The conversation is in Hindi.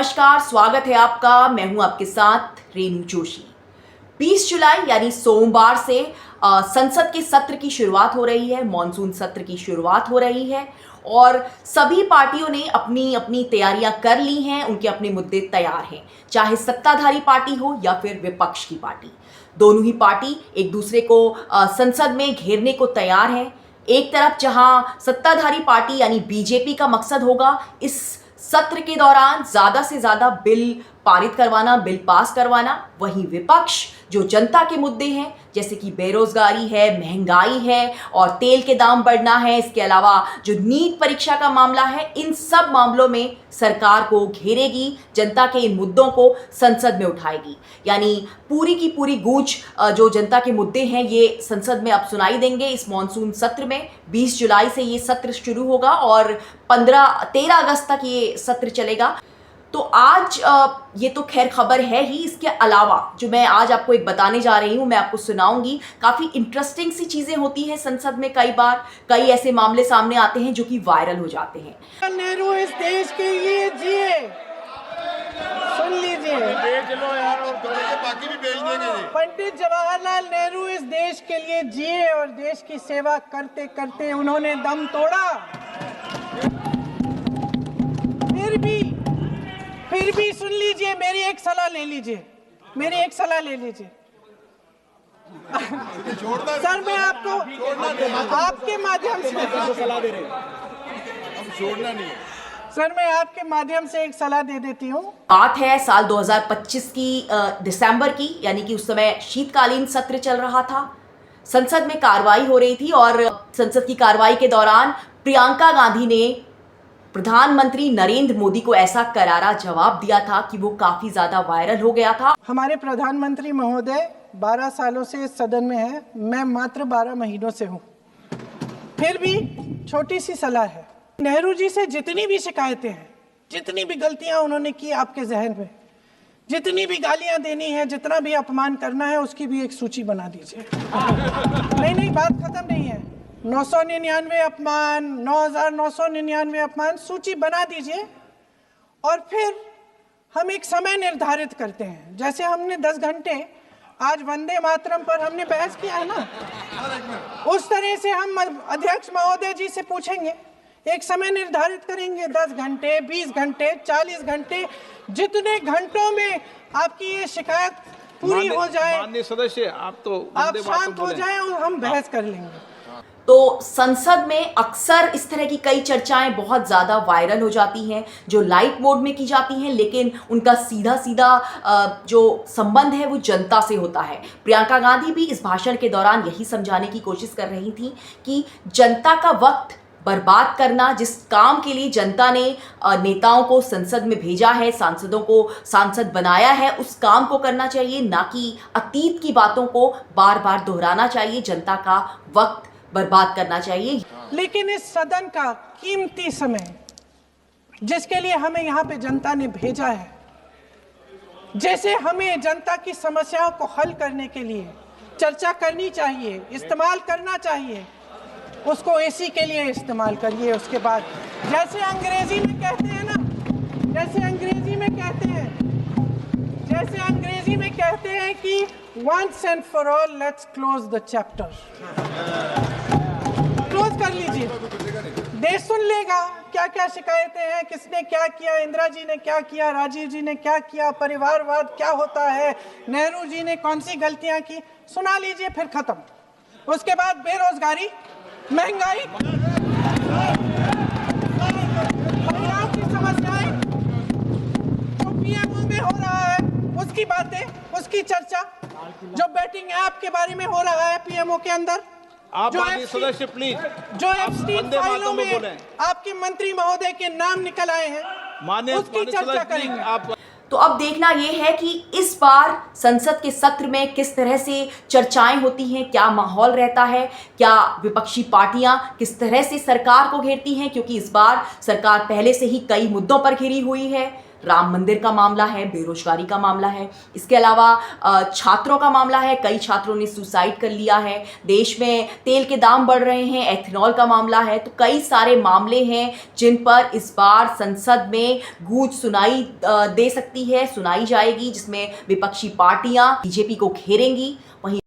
नमस्कार, स्वागत है आपका। मैं हूं आपके साथ रेणु जोशी। 20 जुलाई यानी सोमवार से संसद के सत्र की शुरुआत हो रही है, मॉनसून सत्र की शुरुआत हो रही है और सभी पार्टियों ने अपनी अपनी तैयारियां कर ली हैं, उनके अपने मुद्दे तैयार हैं, चाहे सत्ताधारी पार्टी हो या फिर विपक्ष की पार्टी। दोनों ही पार्टी एक दूसरे को संसद में घेरने को तैयार है। एक तरफ जहां सत्ताधारी पार्टी यानी बीजेपी का मकसद होगा इस सत्र के दौरान ज्यादा से ज्यादा बिल पारित करवाना, बिल पास करवाना, वहीं विपक्ष जो जनता के मुद्दे हैं जैसे कि बेरोजगारी है, महंगाई है और तेल के दाम बढ़ना है, इसके अलावा जो नीट परीक्षा का मामला है, इन सब मामलों में सरकार को घेरेगी, जनता के इन मुद्दों को संसद में उठाएगी। यानी पूरी की पूरी गूंज जो जनता के मुद्दे हैं ये संसद में अब सुनाई देंगे। इस मॉनसून सत्र में 20 जुलाई से ये सत्र शुरू होगा और 13 अगस्त तक ये सत्र चलेगा। तो आज ये तो खैर खबर है ही, इसके अलावा जो मैं आज आपको एक बताने जा रही हूँ, मैं आपको सुनाऊंगी। काफ़ी इंटरेस्टिंग सी चीज़ें होती हैं संसद में, कई बार कई ऐसे मामले सामने आते हैं जो कि वायरल हो जाते हैं। नेहरू इस देश के लिए जिए, सुन लीजिए, बाकी भी भेज देंगे। पंडित जवाहरलाल नेहरू इस देश के लिए जिए और देश की सेवा करते करते उन्होंने दम तोड़ा। फिर भी सुन लीजिए, मेरी एक सलाह ले लीजिए, मेरी एक सलाह ले लीजिए। सर मैं आपको आपके माध्यम से सलाह दे रहे हैं, छोड़ना नहीं। सर मैं आपके माध्यम से एक सलाह दे देती हूँ। बात है साल 2025 की दिसंबर की, यानी कि उस समय शीतकालीन सत्र चल रहा था, संसद में कार्रवाई हो रही थी और संसद की कार्रवाई के दौरान प्रियंका गांधी ने प्रधानमंत्री नरेंद्र मोदी को ऐसा करारा जवाब दिया था कि वो काफी ज्यादा वायरल हो गया था। हमारे प्रधानमंत्री महोदय 12 सालों से इस सदन में हैं, मैं मात्र 12 महीनों से हूँ। फिर भी छोटी सी सलाह है, नेहरू जी से जितनी भी शिकायतें हैं, जितनी भी गलतियां उन्होंने की आपके जहन में, जितनी भी गालियां देनी है, जितना भी अपमान करना है, उसकी भी एक सूची बना दीजिए। नहीं, बात खत्म नहीं है। 999 अपमान, 9,999 अपमान, सूची बना दीजिए और फिर हम एक समय निर्धारित करते हैं। जैसे हमने 10 घंटे आज वंदे मातरम पर हमने बहस किया है ना, उस तरह से हम अध्यक्ष महोदय जी से पूछेंगे, एक समय निर्धारित करेंगे, 10 घंटे, 20 घंटे, 40 घंटे, जितने घंटों में आपकी ये शिकायत पूरी हो जाए, माननीय सदस्य आप शांत हो जाएं और हम बहस कर लेंगे। तो संसद में अक्सर इस तरह की कई चर्चाएं बहुत ज़्यादा वायरल हो जाती हैं जो लाइट मोड में की जाती हैं, लेकिन उनका सीधा जो संबंध है वो जनता से होता है। प्रियंका गांधी भी इस भाषण के दौरान यही समझाने की कोशिश कर रही थी कि जनता का वक्त बर्बाद करना, जिस काम के लिए जनता ने नेताओं को संसद में भेजा है, सांसदों को सांसद बनाया है, उस काम को करना चाहिए, ना कि अतीत की बातों को बार बार दोहराना चाहिए, जनता का वक्त बर्बाद करना चाहिए। लेकिन इस सदन का कीमती समय, जिसके लिए हमें यहाँ पे जनता ने भेजा है, जैसे हमें जनता की समस्याओं को हल करने के लिए चर्चा करनी चाहिए, इस्तेमाल करना चाहिए, उसको एसी के लिए इस्तेमाल करिए। उसके बाद जैसे अंग्रेजी में कहते हैं ना, जैसे अंग्रेजी में कहते हैं कि once and for all let's close the chapter, close कर लीजिए। देश सुन लेगा क्या क्या शिकायतें हैं, किसने क्या किया, इंदिरा जी ने क्या किया, राजीव जी ने क्या किया, परिवारवाद क्या होता है, नेहरू जी ने कौन सी गलतियां की, सुना लीजिए, फिर खत्म। उसके बाद बेरोजगारी, महंगाई, महिलाओं की समस्याएं, जो पीएमओ में हो रहा है उसकी बातें, उसकी चर्चा, जो बैटिंग ऐप के बारे में हो रहा है पीएमओ के अंदर, आप सदस्य प्लीज, जो एप्स्टीन फाइलों में आपके मंत्री महोदय के नाम निकल आए हैं, उसकी चर्चा करेंगे। तो अब देखना यह है कि इस बार संसद के सत्र में किस तरह से चर्चाएं होती हैं, क्या माहौल रहता है, क्या विपक्षी पार्टियां किस तरह से सरकार को घेरती हैं, क्योंकि इस बार सरकार पहले से ही कई मुद्दों पर घिरी हुई है। राम मंदिर का मामला है, बेरोजगारी का मामला है, इसके अलावा छात्रों का मामला है, कई छात्रों ने सुसाइड कर लिया है, देश में तेल के दाम बढ़ रहे हैं, एथेनॉल का मामला है। तो कई सारे मामले हैं जिन पर इस बार संसद में गूंज सुनाई दे सकती है, सुनाई जाएगी, जिसमें विपक्षी पार्टियां बीजेपी को घेरेंगी। वहीं